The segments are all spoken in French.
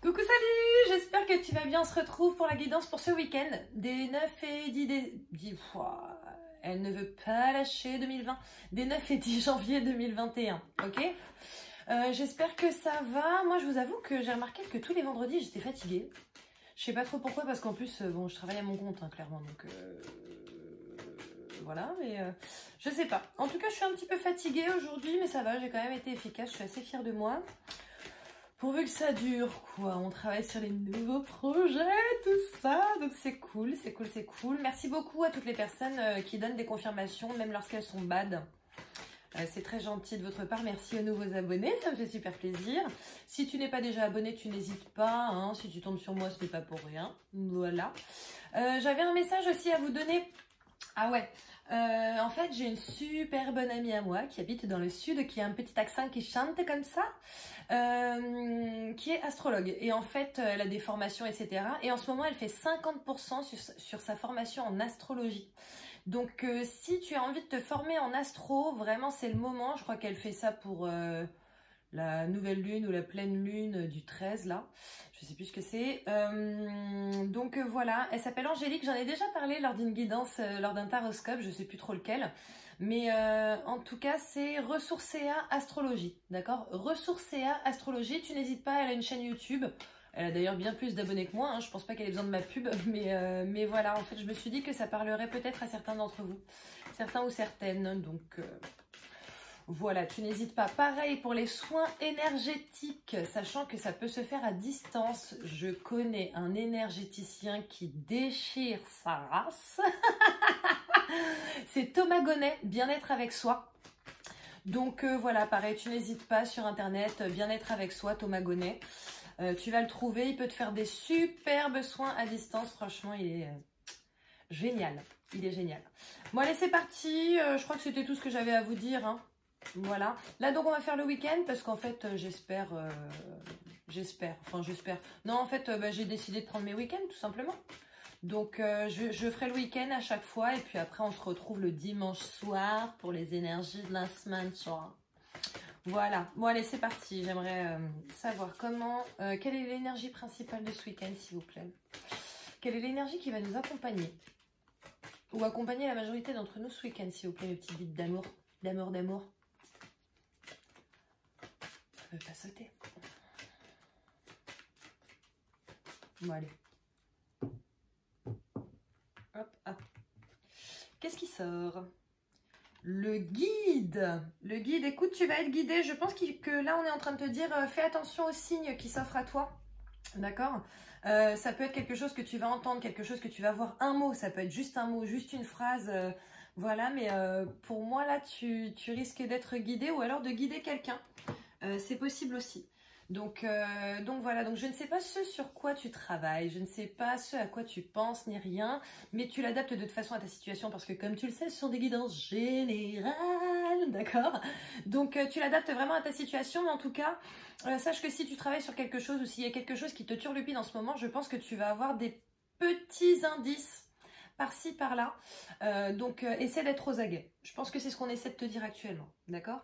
Coucou, salut! J'espère que tu vas bien. On se retrouve pour la guidance pour ce week-end des 9 et 10... Elle ne veut pas lâcher 2020. Des 9 et 10 janvier 2021, ok? J'espère que ça va. Moi, je vous avoue que j'ai remarqué que tous les vendredis, j'étais fatiguée. Je sais pas trop pourquoi, parce qu'en plus, bon, je travaille à mon compte, hein, clairement, donc... voilà, mais je sais pas. En tout cas, je suis un petit peu fatiguée aujourd'hui, mais ça va, j'ai quand même été efficace. Je suis assez fière de moi. Pourvu que ça dure, quoi. On travaille sur les nouveaux projets, tout ça. Donc c'est cool, c'est cool, c'est cool. Merci beaucoup à toutes les personnes qui donnent des confirmations, même lorsqu'elles sont bad. C'est très gentil de votre part. Merci aux nouveaux abonnés, ça me fait super plaisir. Si tu n'es pas déjà abonné, tu n'hésites pas. Hein. Si tu tombes sur moi, ce n'est pas pour rien. Voilà. J'avais un message aussi à vous donner. Ah ouais. En fait, j'ai une super bonne amie à moi qui habite dans le sud, qui a un petit accent qui chante comme ça, qui est astrologue. Et en fait, elle a des formations, etc. Et en ce moment, elle fait 50% sur sa formation en astrologie. Donc, si tu as envie de te former en astro, vraiment, c'est le moment. Je crois qu'elle fait ça pour la nouvelle lune ou la pleine lune du 13, là. Je sais plus ce que c'est. Donc voilà, elle s'appelle Angélique. J'en ai déjà parlé lors d'une guidance, lors d'un taroscope, je sais plus trop lequel. Mais en tout cas, c'est Ressourcea Astrologie. D'accord? Ressourcea Astrologie. Tu n'hésites pas, elle a une chaîne YouTube. Elle a d'ailleurs bien plus d'abonnés que moi. Hein. Je pense pas qu'elle ait besoin de ma pub. Mais voilà, en fait, je me suis dit que ça parlerait peut-être à certains d'entre vous. Certains ou certaines. Donc... voilà, tu n'hésites pas. Pareil pour les soins énergétiques, sachant que ça peut se faire à distance. Je connais un énergéticien qui déchire sa race. C'est Thomas Gonnet, Bien-être avec soi. Donc voilà, pareil, tu n'hésites pas sur internet, Bien-être avec soi, Thomas Gonnet. Tu vas le trouver, il peut te faire des superbes soins à distance. Franchement, il est génial. Il est génial. Bon, allez, c'est parti. Je crois que c'était tout ce que j'avais à vous dire, hein. Voilà, là donc on va faire le week-end parce qu'en fait j'espère, non en fait j'ai décidé de prendre mes week-ends tout simplement. Donc je ferai le week-end à chaque fois et puis après on se retrouve le dimanche soir pour les énergies de la semaine soir. Voilà, bon allez c'est parti, j'aimerais savoir comment, quelle est l'énergie principale de ce week-end s'il vous plaît. Quelle est l'énergie qui va nous accompagner ou accompagner la majorité d'entre nous ce week-end s'il vous plaît, mes petites bites d'amour, d'amour. Je ne veux pas sauter. Bon, allez. Hop, hop. Qu'est-ce qui sort? Le guide. Le guide, écoute, tu vas être guidé. Je pense que là, on est en train de te dire, fais attention aux signes qui s'offrent à toi. D'accord? Ça peut être quelque chose que tu vas entendre, quelque chose que tu vas voir, un mot. Ça peut être juste un mot, juste une phrase. Voilà, mais pour moi, là, tu risques d'être guidé ou alors de guider quelqu'un. C'est possible aussi. Donc voilà, donc je ne sais pas ce sur quoi tu travailles, je ne sais pas ce à quoi tu penses ni rien, mais tu l'adaptes de toute façon à ta situation parce que comme tu le sais, ce sont des guidances générales, d'accord? Donc tu l'adaptes vraiment à ta situation, mais en tout cas, sache que si tu travailles sur quelque chose ou s'il y a quelque chose qui te turlupine en ce moment, je pense que tu vas avoir des petits indices par-ci, par-là. Donc essaie d'être aux aguets. Je pense que c'est ce qu'on essaie de te dire actuellement, d'accord?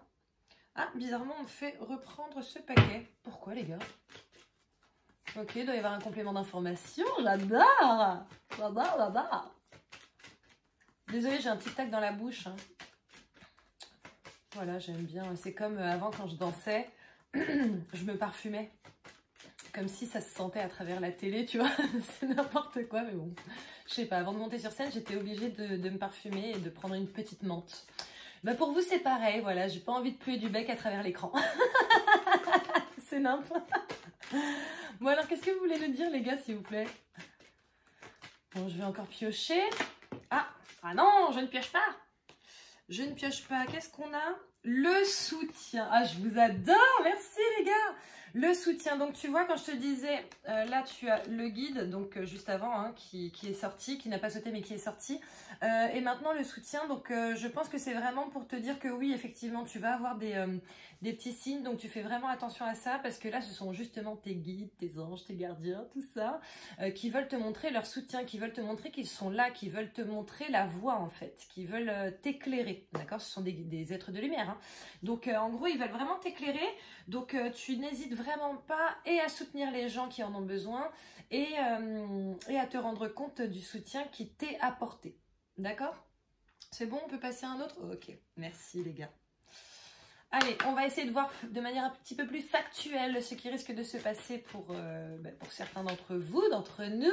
Ah, bizarrement, on me fait reprendre ce paquet. Pourquoi, les gars? Ok, il doit y avoir un complément d'information. J'adore! J'adore! Désolée, j'ai un tic-tac dans la bouche. Hein. Voilà, j'aime bien. C'est comme avant, quand je dansais, je me parfumais. Comme si ça se sentait à travers la télé, tu vois. C'est n'importe quoi, mais bon. Je sais pas, avant de monter sur scène, j'étais obligée de me parfumer et de prendre une petite menthe. Bah pour vous c'est pareil, voilà, j'ai pas envie de puer du bec à travers l'écran. C'est n'importe. Bon alors qu'est-ce que vous voulez nous dire les gars s'il vous plaît? Bon je vais encore piocher. Ah non, je ne pioche pas. Je ne pioche pas, qu'est-ce qu'on a? Le soutien. Ah je vous adore, merci les gars. Le soutien, donc tu vois quand je te disais, là tu as le guide, donc juste avant, hein, qui est sorti, qui n'a pas sauté mais qui est sorti. Et maintenant le soutien, donc je pense que c'est vraiment pour te dire que oui, effectivement, tu vas avoir des petits signes, donc tu fais vraiment attention à ça, parce que là ce sont justement tes guides, tes anges, tes gardiens, tout ça, qui veulent te montrer leur soutien, qui veulent te montrer qu'ils sont là, qui veulent te montrer la voie en fait, qui veulent t'éclairer, d'accord? Ce sont des êtres de lumière, hein. Donc en gros ils veulent vraiment t'éclairer, donc tu n'hésites vraiment vraiment pas et à soutenir les gens qui en ont besoin et à te rendre compte du soutien qui t'est apporté. D'accord? C'est bon, on peut passer à un autre? Ok, merci les gars. Allez, on va essayer de voir de manière un petit peu plus factuelle ce qui risque de se passer pour certains d'entre vous, d'entre nous.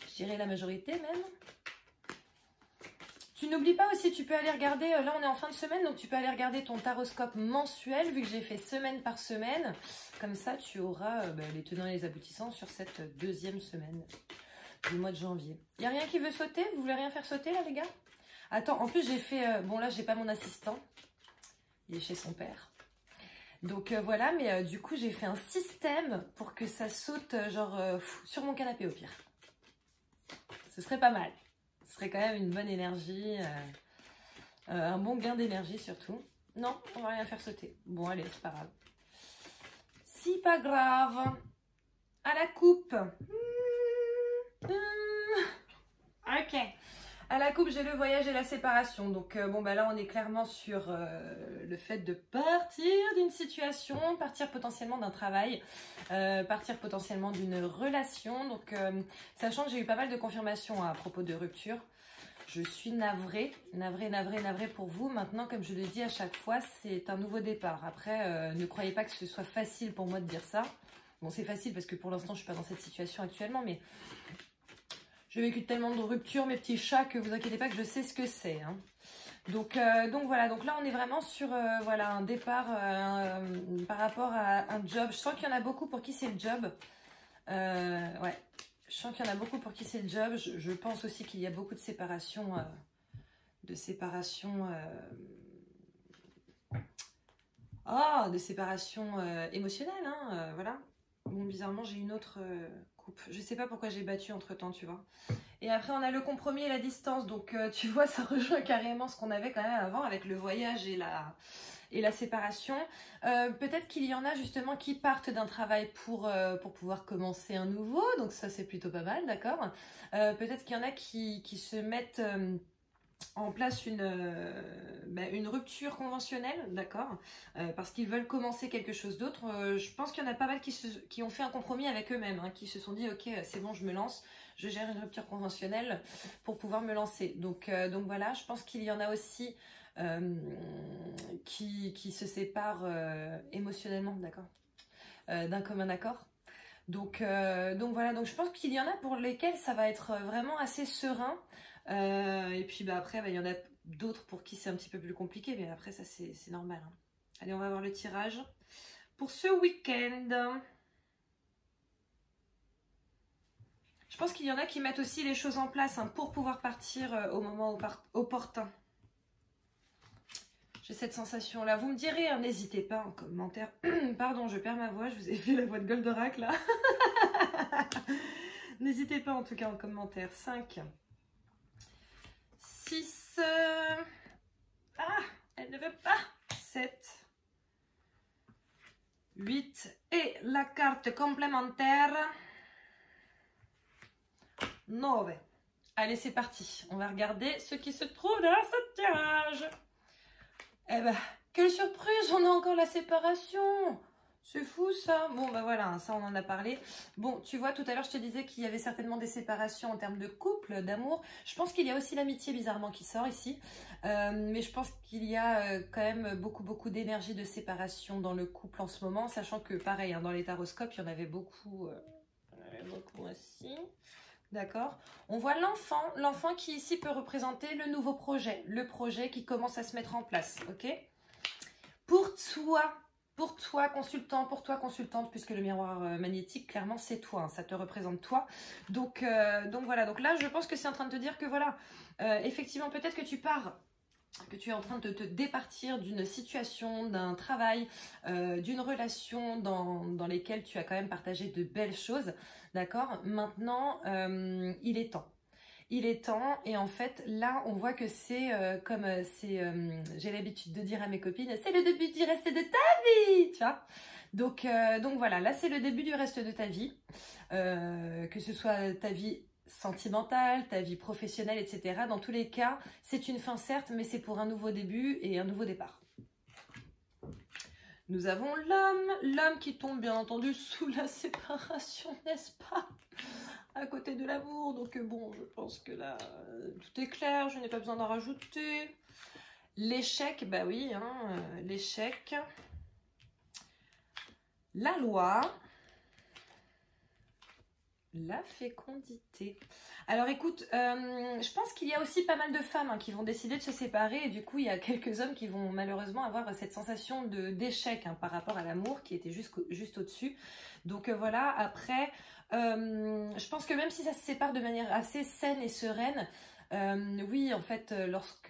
Je dirais la majorité même. Tu n'oublies pas aussi, tu peux aller regarder, là on est en fin de semaine, donc tu peux aller regarder ton taroscope mensuel, vu que j'ai fait semaine par semaine. Comme ça, tu auras les tenants et les aboutissants sur cette deuxième semaine du mois de janvier. Il n'y a rien qui veut sauter? Vous voulez rien faire sauter là les gars? Attends, en plus j'ai fait, bon là j'ai pas mon assistant, il est chez son père. Donc voilà, mais du coup j'ai fait un système pour que ça saute sur mon canapé au pire. Ce serait pas mal. Ce serait quand même une bonne énergie, un bon gain d'énergie surtout. Non, on va rien faire sauter. Bon, allez, c'est pas grave. Si, pas grave. À la coupe. Ok. À la coupe, j'ai le voyage et la séparation. Donc, là, on est clairement sur le fait de partir d'une situation, partir potentiellement d'un travail, partir potentiellement d'une relation. Donc, sachant que j'ai eu pas mal de confirmations à propos de rupture, je suis navrée pour vous. Maintenant, comme je le dis à chaque fois, c'est un nouveau départ. Après, ne croyez pas que ce soit facile pour moi de dire ça. Bon, c'est facile parce que pour l'instant, je ne suis pas dans cette situation actuellement, mais j'ai vécu tellement de ruptures, mes petits chats, que vous inquiétez pas que je sais ce que c'est. Hein. Donc voilà, donc là, on est vraiment sur un départ par rapport à un job. Je sens qu'il y en a beaucoup pour qui c'est le job. Ouais. Je sens qu'il y en a beaucoup pour qui c'est le job. Je pense aussi qu'il y a beaucoup de séparation, émotionnelle. Hein, voilà. Bon, bizarrement, j'ai une autre coupe. Je sais pas pourquoi j'ai battu entre temps, tu vois. Et après, on a le compromis et la distance. Donc, tu vois, ça rejoint carrément ce qu'on avait quand même avant avec le voyage et la séparation. Peut-être qu'il y en a justement qui partent d'un travail pour pouvoir commencer un nouveau, donc ça c'est plutôt pas mal, d'accord. Peut-être qu'il y en a qui se mettent en place une rupture conventionnelle, d'accord, parce qu'ils veulent commencer quelque chose d'autre. Je pense qu'il y en a pas mal qui ont fait un compromis avec eux-mêmes, hein, qui se sont dit ok, c'est bon, je me lance, je gère une rupture conventionnelle pour pouvoir me lancer. Donc voilà, je pense qu'il y en a aussi qui se séparent émotionnellement, d'accord, d'un commun accord. Donc voilà, donc je pense qu'il y en a pour lesquels ça va être vraiment assez serein. Et puis après, il y en a d'autres pour qui c'est un petit peu plus compliqué, mais après ça c'est normal. Hein. Allez, on va voir le tirage pour ce week-end. Je pense qu'il y en a qui mettent aussi les choses en place hein, pour pouvoir partir au moment opportun. J'ai cette sensation-là. Vous me direz, hein, n'hésitez pas en commentaire. Pardon, je perds ma voix. Je vous ai fait la voix de Goldorak, là. N'hésitez pas, en tout cas, en commentaire. 5. 6. Ah, elle ne veut pas. 7. 8. Et la carte complémentaire. 9. Allez, c'est parti. On va regarder ce qui se trouve dans ce tirage. Eh ben, quelle surprise, on a encore la séparation. C'est fou ça. Bon, bah voilà, ça on en a parlé. Bon, tu vois, tout à l'heure je te disais qu'il y avait certainement des séparations en termes de couple, d'amour. Je pense qu'il y a aussi l'amitié bizarrement qui sort ici. Mais je pense qu'il y a quand même beaucoup d'énergie de séparation dans le couple en ce moment. Sachant que pareil, hein, dans les taroscopes, il y en avait beaucoup aussi. D'accord. On voit l'enfant qui ici peut représenter le nouveau projet, le projet qui commence à se mettre en place, ok? Pour toi consultant, pour toi consultante, puisque le miroir magnétique, clairement c'est toi, hein, ça te représente toi. Donc voilà, donc là je pense que c'est en train de te dire que voilà, effectivement peut-être que tu pars, que tu es en train de te départir d'une situation, d'un travail, d'une relation dans lesquelles tu as quand même partagé de belles choses, d'accord? Maintenant, il est temps. Il est temps et en fait, là, on voit que c'est j'ai l'habitude de dire à mes copines, c'est le début du reste de ta vie, tu vois? Donc voilà, là, c'est le début du reste de ta vie, que ce soit ta vie sentimentale, ta vie professionnelle, etc. Dans tous les cas, c'est une fin certes, mais c'est pour un nouveau début et un nouveau départ. Nous avons l'homme qui tombe bien entendu sous la séparation, n'est-ce pas? À côté de l'amour, donc bon, je pense que là, tout est clair, je n'ai pas besoin d'en rajouter. L'échec, bah oui, hein, l'échec. La loi. La fécondité. Alors écoute, je pense qu'il y a aussi pas mal de femmes hein, qui vont décider de se séparer et du coup il y a quelques hommes qui vont malheureusement avoir cette sensation d'échec hein, par rapport à l'amour qui était juste au-dessus. Donc voilà, après, je pense que même si ça se sépare de manière assez saine et sereine, oui en fait lorsque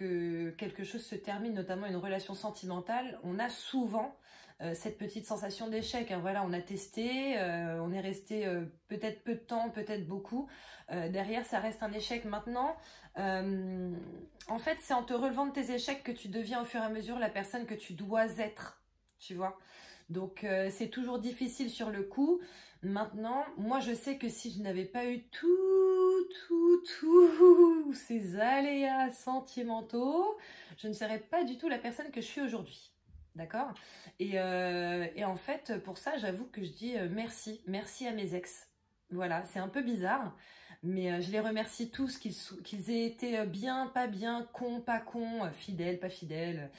quelque chose se termine, notamment une relation sentimentale, on a souvent cette petite sensation d'échec, hein. Voilà, on a testé, on est resté peut-être peu de temps, peut-être beaucoup. Derrière, ça reste un échec maintenant. En fait, c'est en te relevant de tes échecs que tu deviens au fur et à mesure la personne que tu dois être, tu vois. Donc, c'est toujours difficile sur le coup. Maintenant, moi, je sais que si je n'avais pas eu tous ces aléas sentimentaux, je ne serais pas du tout la personne que je suis aujourd'hui. D'accord, et en fait, pour ça, j'avoue que je dis merci. Merci à mes ex. Voilà, c'est un peu bizarre, mais je les remercie tous, qu'ils aient été bien, pas bien, cons, pas cons, fidèles, pas fidèles.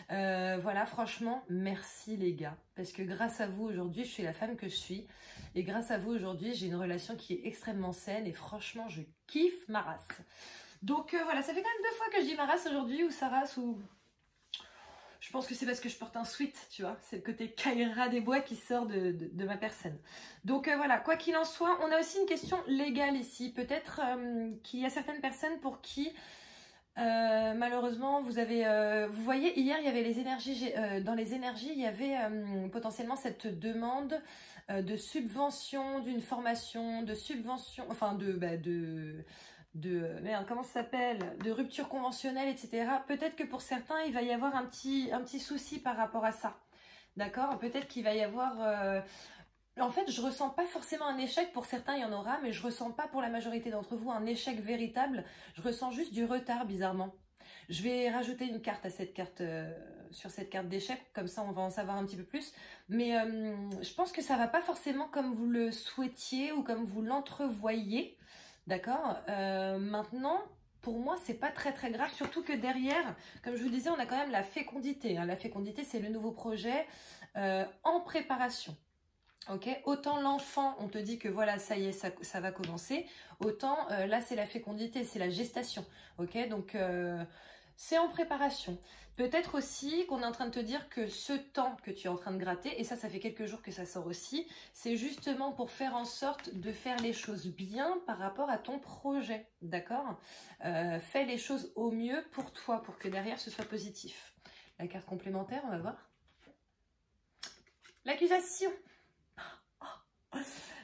Voilà, franchement, merci les gars. Parce que grâce à vous, aujourd'hui, je suis la femme que je suis. Et grâce à vous, aujourd'hui, j'ai une relation qui est extrêmement saine. Et franchement, je kiffe ma race. Donc voilà, ça fait quand même 2 fois que je dis ma race aujourd'hui, ou sa race, ou... Je pense que c'est parce que je porte un sweat, tu vois. C'est le côté Kaira des bois qui sort de ma personne. Donc voilà, quoi qu'il en soit, on a aussi une question légale ici. Peut-être qu'il y a certaines personnes pour qui, malheureusement, vous voyez, hier, il y avait les énergies, dans les énergies, il y avait potentiellement cette demande de subvention, d'une formation, de subvention, enfin merde, comment ça s'appelle, de rupture conventionnelle, etc. Peut-être que pour certains, il va y avoir un petit souci par rapport à ça. D'accord? Peut-être qu'il va y avoir... En fait, je ressens pas forcément un échec. Pour certains, il y en aura, mais je ressens pas pour la majorité d'entre vous un échec véritable. Je ressens juste du retard, bizarrement. Je vais rajouter une carte à cette carte, sur cette carte d'échec, comme ça on va en savoir un petit peu plus. Mais je pense que ça va pas forcément comme vous le souhaitiez ou comme vous l'entrevoyez. D'accord, maintenant, pour moi, c'est pas très grave, surtout que derrière, comme je vous disais, on a quand même la fécondité. Hein. La fécondité, c'est le nouveau projet en préparation. Ok, autant l'enfant, on te dit que voilà, ça y est, ça va commencer. Autant là, c'est la fécondité, c'est la gestation. Ok, donc c'est en préparation. Peut-être aussi qu'on est en train de te dire que ce temps que tu es en train de gratter, et ça fait quelques jours que ça sort aussi, c'est justement pour faire en sorte de faire les choses bien par rapport à ton projet, d'accord? Fais les choses au mieux pour toi, pour que derrière ce soit positif. La carte complémentaire, on va voir. L'accusation.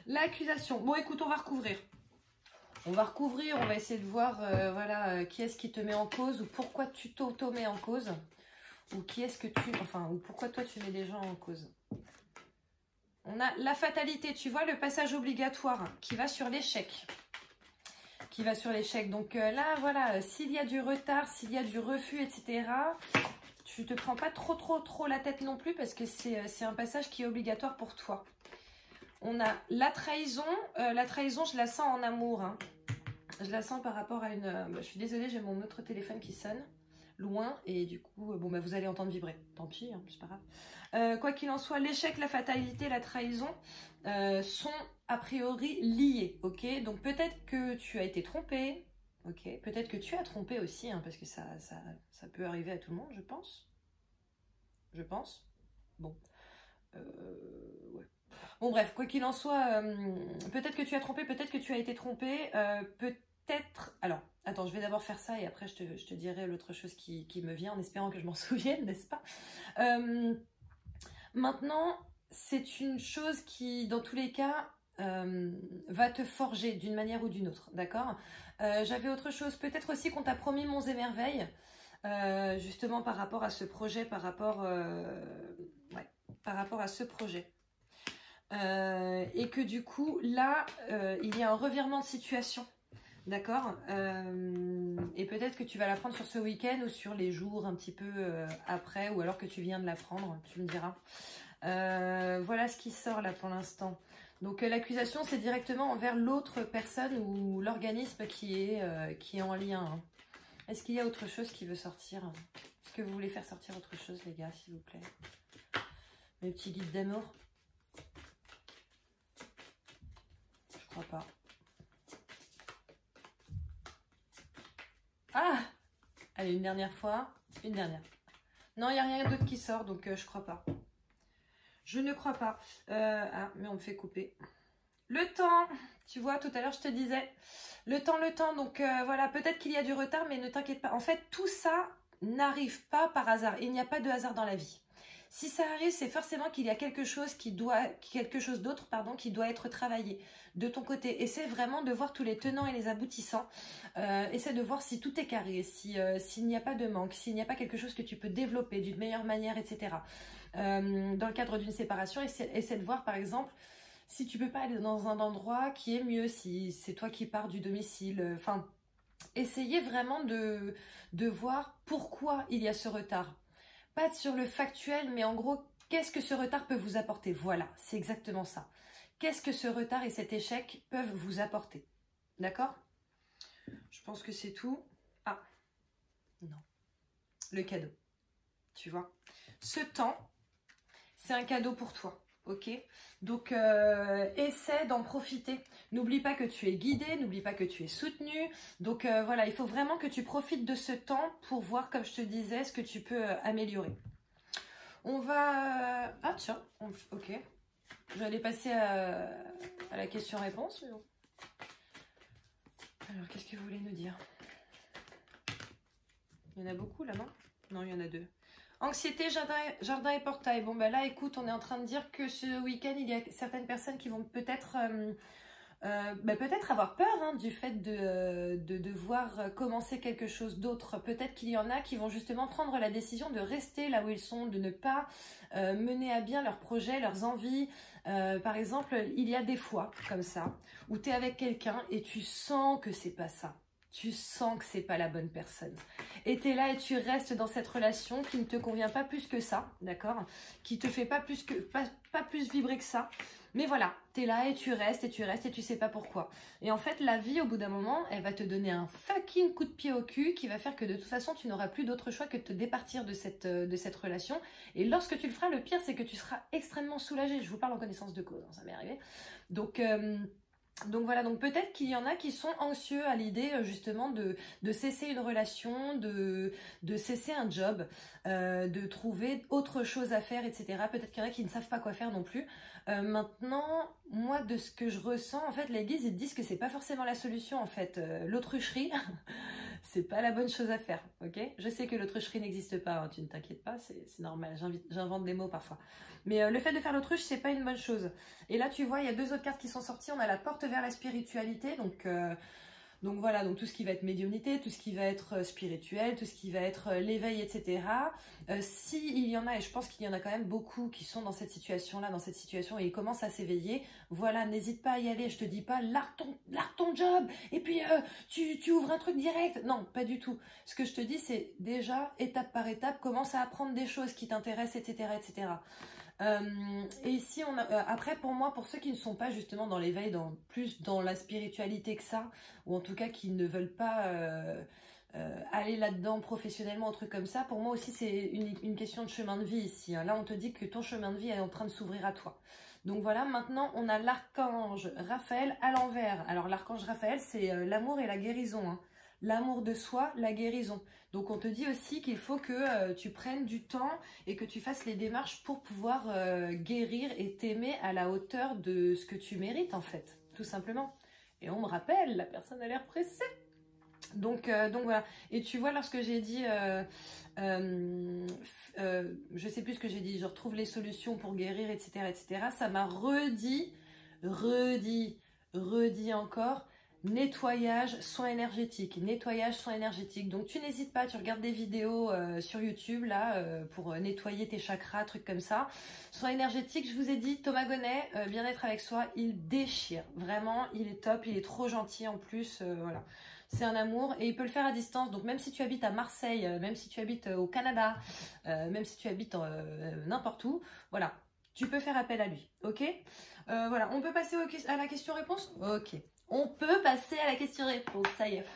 L'accusation. Bon, écoute, on va recouvrir. On va essayer de voir voilà, qui est-ce qui te met en cause ou pourquoi tu t'auto-mets en cause. Ou qui est-ce que tu... Enfin, ou pourquoi toi tu mets des gens en cause. On a la fatalité, tu vois, le passage obligatoire qui va sur l'échec. Qui va sur l'échec. Donc là, voilà, s'il y a du retard, s'il y a du refus, etc., tu te prends pas trop la tête non plus parce que c'est un passage qui est obligatoire pour toi. On a la trahison. La trahison, je la sens en amour. Hein. Je la sens par rapport à une... je suis désolée, j'ai mon autre téléphone qui sonne. Loin. Et du coup, bon, bah, vous allez entendre vibrer. Tant pis, hein, c'est pas grave. Quoi qu'il en soit, l'échec, la fatalité, la trahison sont a priori liés. Ok, donc peut-être que tu as été trompé. Ok, peut-être que tu as trompé aussi. Hein, parce que ça peut arriver à tout le monde, je pense. Je pense. Bon. Ouais. Bon bref, quoi qu'il en soit, peut-être que tu as trompé, peut-être que tu as été trompé, peut-être... Alors, attends, je vais d'abord faire ça et après je te dirai l'autre chose qui me vient en espérant que je m'en souvienne, n'est-ce pas? Maintenant, c'est une chose qui, dans tous les cas, va te forger d'une manière ou d'une autre, d'accord? J'avais autre chose, peut-être aussi qu'on t'a promis monts et merveilles, justement par rapport à ce projet, par rapport à ce projet. Et que du coup, là, il y a un revirement de situation, d'accord, et peut-être que tu vas la prendre sur ce week-end ou sur les jours un petit peu après, ou alors que tu viens de la prendre, tu me diras. Voilà ce qui sort là pour l'instant. Donc l'accusation, c'est directement envers l'autre personne ou l'organisme qui est en lien. Hein. Est-ce qu'il y a autre chose qui veut sortir? Est-ce que vous voulez faire sortir autre chose, les gars, s'il vous plaît? Mes petits guides d'amour? Je crois pas. Ah! Allez, une dernière fois. Une dernière. Non, il n'y a rien d'autre qui sort, donc je crois pas. Je ne crois pas. Ah, mais on me fait couper. Le temps, tu vois, tout à l'heure, je te disais. Le temps. Donc, voilà, peut-être qu'il y a du retard, mais ne t'inquiète pas. En fait, tout ça n'arrive pas par hasard. Il n'y a pas de hasard dans la vie. Si ça arrive, c'est forcément qu'il y a quelque chose d'autre, pardon, qui doit être travaillé de ton côté. Essaie vraiment de voir tous les tenants et les aboutissants. Essaie de voir si tout est carré, s'il n'y a pas de manque, s'il n'y a pas quelque chose que tu peux développer d'une meilleure manière, etc. Dans le cadre d'une séparation, essaie de voir par exemple si tu peux pas aller dans un endroit qui est mieux, si c'est toi qui pars du domicile. Enfin, essayez vraiment de voir pourquoi il y a ce retard. Pas sur le factuel, mais en gros, qu'est-ce que ce retard peut vous apporter? Voilà, c'est exactement ça. Qu'est-ce que ce retard et cet échec peuvent vous apporter? D'accord? Je pense que c'est tout. Ah, non. Le cadeau. Tu vois? Ce temps, c'est un cadeau pour toi. Ok? Donc, essaie d'en profiter. N'oublie pas que tu es guidé, n'oublie pas que tu es soutenu. Donc, voilà, il faut vraiment que tu profites de ce temps pour voir, comme je te disais, ce que tu peux améliorer. On va... Ah, tiens, ok. J'allais passer à la question-réponse. Mais bon. Alors, qu'est-ce que vous voulez nous dire? Il y en a beaucoup, là, non? Non, il y en a 2. Anxiété, jardin et portail. Bon, ben là, écoute, on est en train de dire que ce week-end, il y a certaines personnes qui vont peut-être avoir peur hein, du fait de devoir commencer quelque chose d'autre. Peut-être qu'il y en a qui vont justement prendre la décision de rester là où ils sont, de ne pas mener à bien leurs projets, leurs envies. Par exemple, il y a des fois comme ça où tu es avec quelqu'un et tu sens que c'est pas ça. Tu sens que c'est pas la bonne personne. Et tu es là et tu restes dans cette relation qui ne te convient pas plus que ça, d'accord? Qui te fait pas plus vibrer que ça. Mais voilà, tu es là et tu restes et tu sais pas pourquoi. Et en fait, la vie, au bout d'un moment, elle va te donner un fucking coup de pied au cul qui va faire que de toute façon, tu n'auras plus d'autre choix que de te départir de cette relation. Et lorsque tu le feras, le pire, c'est que tu seras extrêmement soulagé. Je vous parle en connaissance de cause, hein, ça m'est arrivé. Donc voilà, donc peut-être qu'il y en a qui sont anxieux à l'idée justement de cesser une relation, de cesser un job, de trouver autre chose à faire, etc. Peut-être qu'il y en a qui ne savent pas quoi faire non plus. Maintenant, moi de ce que je ressens, en fait, les guides ils disent que c'est pas forcément la solution en fait. L'autrucherie, c'est pas la bonne chose à faire, ok? Je sais que l'autrucherie n'existe pas, hein, tu ne t'inquiètes pas, c'est normal, j'invente des mots parfois. Mais le fait de faire l'autruche, c'est pas une bonne chose. Et là, tu vois, il y a 2 autres cartes qui sont sorties. On a la porte vers la spiritualité, donc voilà, donc tout ce qui va être médiumnité, tout ce qui va être spirituel, tout ce qui va être l'éveil, etc. S'il y en a, et je pense qu'il y en a quand même beaucoup qui sont dans cette situation-là, et ils commencent à s'éveiller, voilà, n'hésite pas à y aller. Je te dis pas, largue ton job, et puis tu ouvres un truc direct. Non, pas du tout. Ce que je te dis, c'est déjà, étape par étape, commence à apprendre des choses qui t'intéressent, etc., etc. Et ici, après, pour moi, pour ceux qui ne sont pas justement dans l'éveil, plus dans la spiritualité que ça, ou en tout cas qui ne veulent pas aller là-dedans professionnellement, un truc comme ça, pour moi aussi, c'est une question de chemin de vie ici. Hein. Là, on te dit que ton chemin de vie est en train de s'ouvrir à toi. Donc voilà, maintenant, on a l'archange Raphaël à l'envers. Alors, l'archange Raphaël, c'est l'amour et la guérison. Hein. L'amour de soi, la guérison. Donc on te dit aussi qu'il faut que tu prennes du temps et que tu fasses les démarches pour pouvoir guérir et t'aimer à la hauteur de ce que tu mérites en fait, tout simplement. Et on me rappelle, la personne a l'air pressée. Donc voilà. Et tu vois, lorsque j'ai dit, je sais plus ce que j'ai dit, je retrouve les solutions pour guérir, etc., ça m'a redit encore. Nettoyage, soins énergétiques. Donc tu n'hésites pas, tu regardes des vidéos sur YouTube là pour nettoyer tes chakras, trucs comme ça. Soins énergétiques, je vous ai dit, Thomas Gonnet, bien-être avec soi, il déchire. Vraiment, il est top, il est trop gentil en plus, voilà. C'est un amour et il peut le faire à distance. Donc même si tu habites à Marseille, même si tu habites au Canada, même si tu habites n'importe où, voilà. tu peux faire appel à lui, ok? Voilà, on peut passer à la question-réponse? Ok, on peut passer à la question-réponse, ça y est.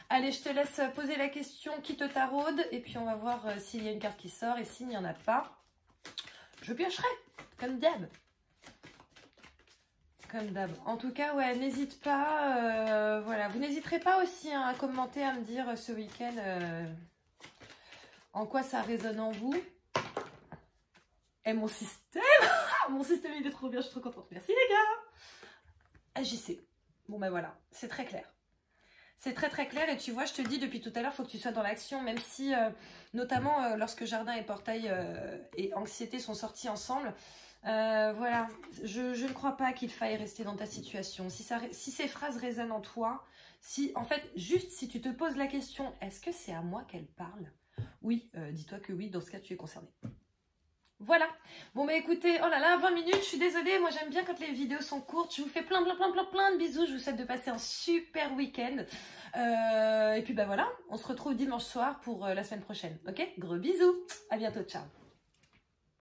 Allez, je te laisse poser la question qui te taraude et puis on va voir s'il y a une carte qui sort et s'il n'y en a pas, je piocherai, comme d'hab. Comme d'hab. En tout cas, ouais, n'hésite pas, voilà, vous n'hésiterez pas aussi hein, à commenter, à me dire ce week-end en quoi ça résonne en vous. Et mon système, mon système il est trop bien, je suis trop contente. Merci les gars. Agissez. Bon ben voilà, c'est très clair. C'est très très clair et tu vois, je te dis depuis tout à l'heure, il faut que tu sois dans l'action, même si, notamment lorsque Jardin et Portail et Anxiété sont sortis ensemble, voilà, je ne crois pas qu'il faille rester dans ta situation. Si ces phrases résonnent en toi, si en fait, juste si tu te poses la question, est-ce que c'est à moi qu'elle parle? Oui, dis-toi que oui, dans ce cas, tu es concerné. Voilà, bon bah écoutez, oh là là, 20 minutes, je suis désolée, moi j'aime bien quand les vidéos sont courtes, je vous fais plein de bisous, je vous souhaite de passer un super week-end, et puis bah voilà, on se retrouve dimanche soir pour la semaine prochaine, ok? Gros bisous, à bientôt, ciao.